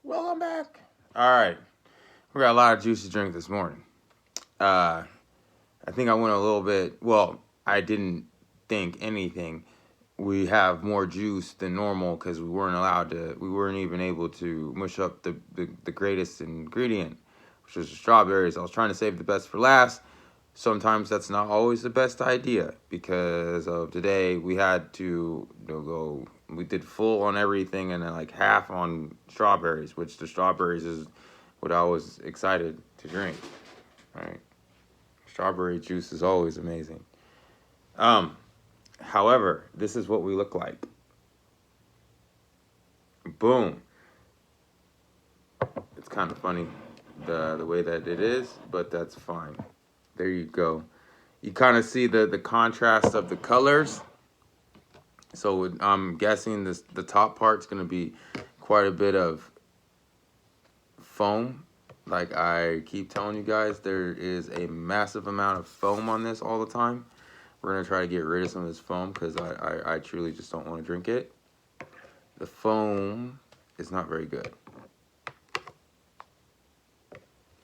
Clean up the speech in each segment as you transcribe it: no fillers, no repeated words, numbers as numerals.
Welcome back. All right, we got a lot of juice to drink this morning. Uh, I think I went a little bit. Well, I didn't think anything. We have more juice than normal because we weren't allowed to. We weren't even able to mush up the greatest ingredient, which was the strawberries. I was trying to save the best for last. Sometimes that's not always the best idea because of today. We had to go. We did full on everything and then like half on strawberries, which the strawberries is what I was excited to drink. All right, strawberry juice is always amazing. Um, However, this is what we look like. Boom. It's kind of funny the way that it is, but that's fine. There you go. You kind of see the contrast of the colors. So I'm guessing the top part's gonna be quite a bit of foam. Like I keep telling you guys, there is a massive amount of foam on this all the time. We're gonna try to get rid of some of this foam because I truly just don't want to drink it. The foam is not very good.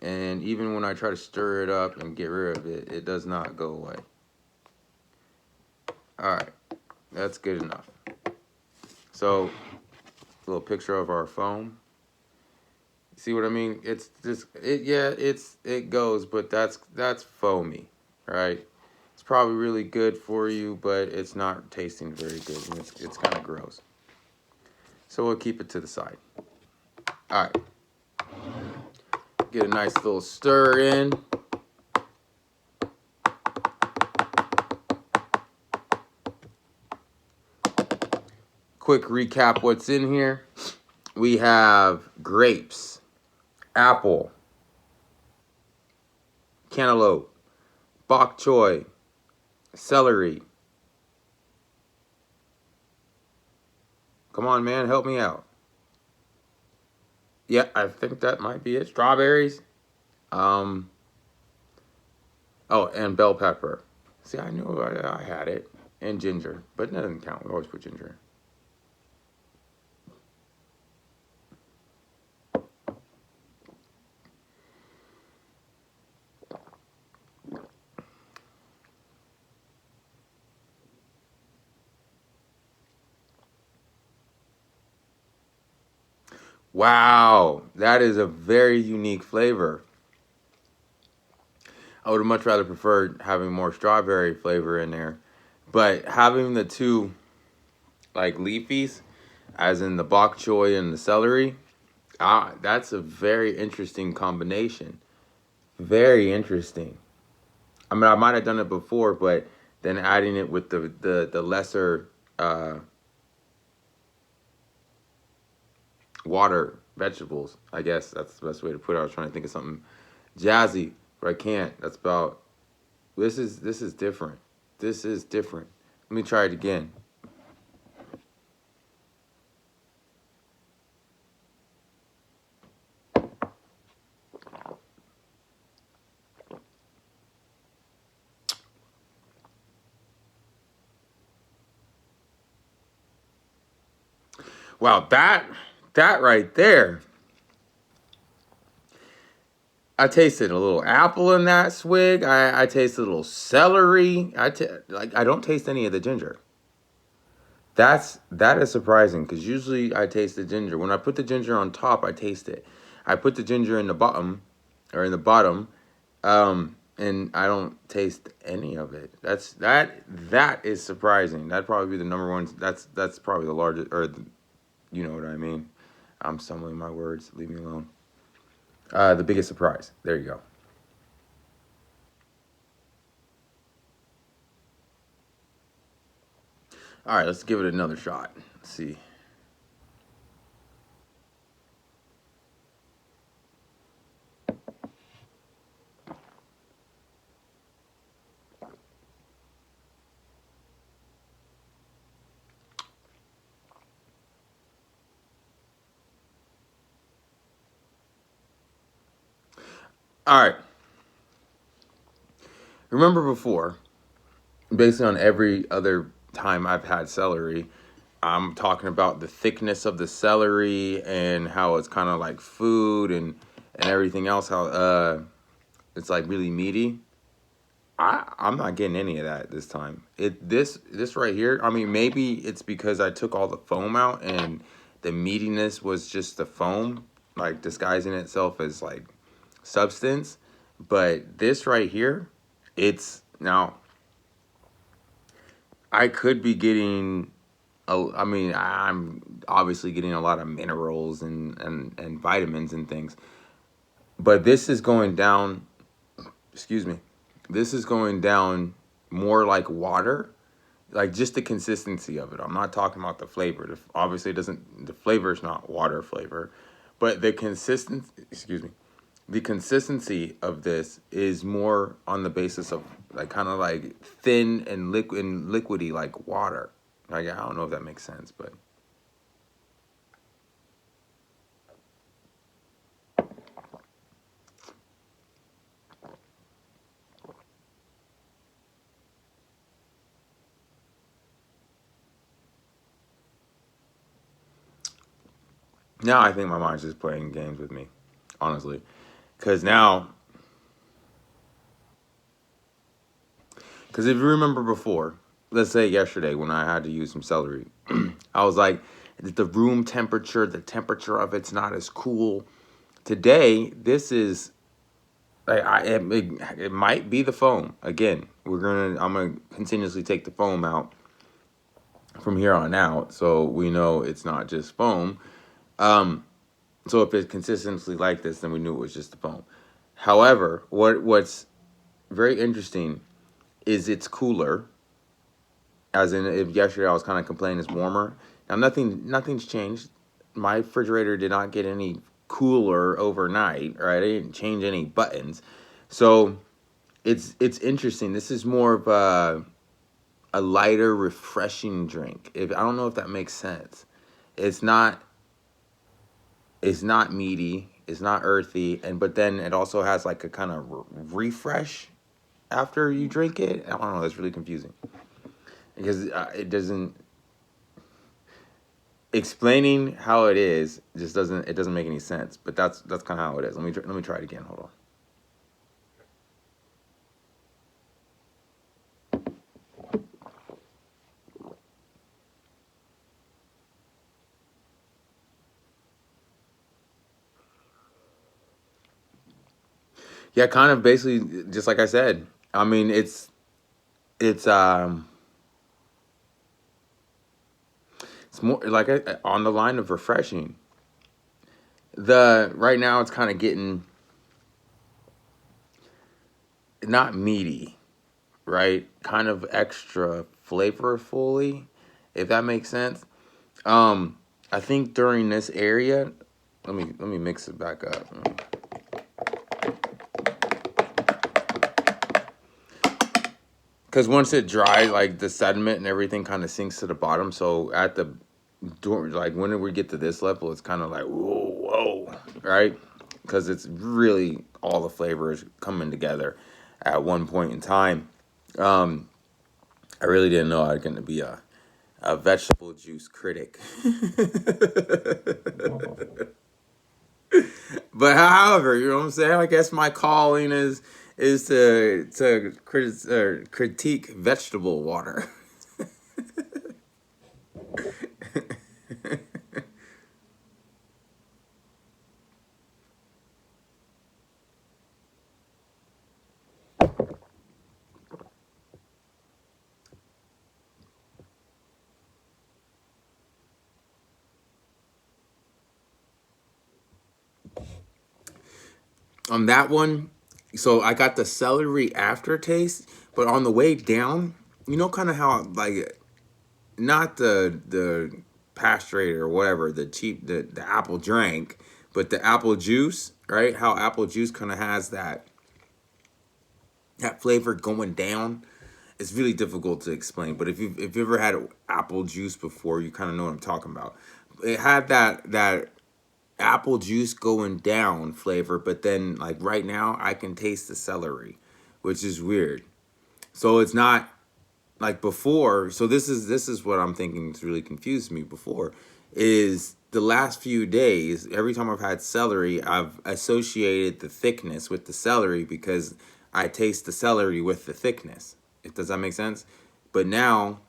And even when I try to stir it up and get rid of it, it does not go away. All right, that's good enough. So, a little picture of our foam. See what I mean? It's just it goes, but that's foamy, right? It's probably really good for you, but it's not tasting very good, and it's kind of gross. So we'll keep it to the side. All right, get a nice little stir in. Quick recap: what's in here? We have grapes, apple, cantaloupe, bok choy, celery. Come on, man, help me out. Yeah, I think that might be it. Strawberries. Um. Oh, and bell pepper. See, I knew I had it. And ginger, but that doesn't count. We always put ginger. Wow, that is a very unique flavor. I would have much rather preferred having more strawberry flavor in there. But having the two like leafies, as in the bok choy and the celery, that's a very interesting combination. Very interesting. I mean, I might have done it before, but then adding it with the lesser water vegetables, I guess that's the best way to put it. I was trying to think of something jazzy, but I can't. That's about. This is different. This is different. Let me try it again. Wow, that right there. I tasted a little apple in that swig. I tasted a little celery. I don't taste any of the ginger. That is surprising because usually I taste the ginger. When I put the ginger on top, I taste it. I put the ginger in the bottom, and I don't taste any of it. That is surprising. That'd probably be the number one. That's probably the largest, you know what I mean. I'm stumbling my words. Leave me alone. The biggest surprise. There you go. All right, let's give it another shot. Let's see. All right. Remember before, based on every other time I've had celery, I'm talking about the thickness of the celery and how it's kind of like food and everything else. How it's like really meaty. I'm not getting any of that this time. This right here. I mean, maybe it's because I took all the foam out and the meatiness was just the foam, like disguising itself as like substance. But this right here, it's now I could be getting. I mean, I'm obviously getting a lot of minerals and vitamins and things, but this is going down. Excuse me. This is going down more like water, like just the consistency of it. I'm not talking about the flavor. Obviously, it doesn't. The flavor is not water flavor, but the consistency. Excuse me. The consistency of this is more on the basis of like kind of like thin and liquidy like water. Like I don't know if that makes sense, but now I think my mind's just playing games with me, honestly. Because now, because if you remember before, let's say yesterday when I had to use some celery, I was like, the room temperature, the temperature of it's not as cool. Today, this is, it might be the foam. Again, I'm gonna continuously take the foam out from here on out, so we know it's not just foam. Um, so if it's consistently like this, then we knew it was just the foam. However, what's very interesting is it's cooler. As in, if yesterday I was kind of complaining it's warmer. Now nothing's changed. My refrigerator did not get any cooler overnight, right? I didn't change any buttons, so it's interesting. This is more of a lighter, refreshing drink. If I don't know if that makes sense. It's not it's not meaty. It's not earthy, and but then it also has like a kind of refresh after you drink it. I don't know. It's really confusing because it doesn't explaining how it is just doesn't make any sense. But that's kind of how it is. Let me try it again. Hold on. Yeah, kind of basically just like I said. I mean, it's it's more like on the line of refreshing. The right now it's kind of getting not meaty, right? Kind of extra flavorfully, if that makes sense. Um, I think during this area, let me mix it back up. Because once it dries, like the sediment and everything kind of sinks to the bottom. So at the door, like when we get to this level, it's kind of like whoa, right? Because it's really all the flavors coming together at one point in time. Um, I really didn't know I was going to be a vegetable juice critic. But however, you know what I'm saying? I guess my calling is to critique vegetable water. On that one, so I got the celery aftertaste, but on the way down, you know, kind of how like not the pasturate or whatever the cheap the apple drank, but the apple juice, right? How apple juice kind of has that flavor going down. It's really difficult to explain, but if you ever had apple juice before, you kind of know what I'm talking about. It had that apple juice going down flavor, but then like right now I can taste the celery, which is weird. So it's not. like before, so this is what I'm thinking has really confused me before, is the last few days, every time I've had celery, I've associated the thickness with the celery because I taste the celery with the thickness. Does that make sense? But now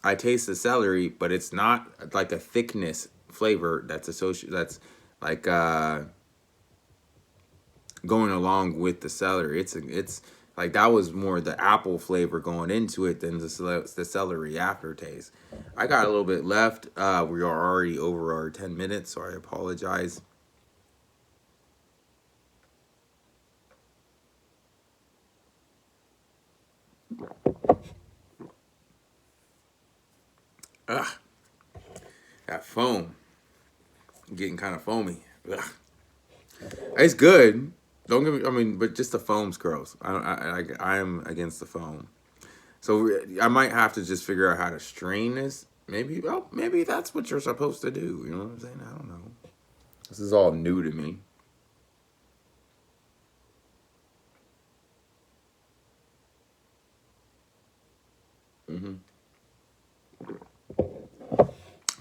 I taste the celery, but it's not like a thickness flavor that's associated, that's like going along with the celery. It's like that was more the apple flavor going into it than the celery aftertaste. I got a little bit left. We are already over our 10 minutes, so I apologize. Ugh, that foam getting kind of foamy. Ugh. It's good. Don't get me. I mean, but just the foam's gross. I am against the foam. So I might have to just figure out how to strain this. Maybe, well, maybe that's what you're supposed to do. You know what I'm saying? I don't know. This is all new to me. hmm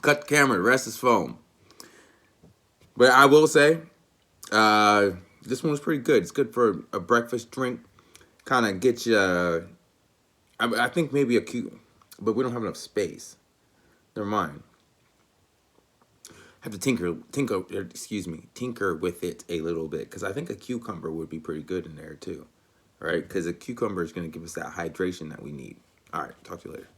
Cut the camera. The rest is foam. But I will say, uh, this one was pretty good. It's good for a breakfast drink. Kind of get you. I think maybe a cute, but we don't have enough space. Never mind. Have to tinker with it a little bit because I think a cucumber would be pretty good in there too, right? Because a cucumber is going to give us that hydration that we need. All right, talk to you later.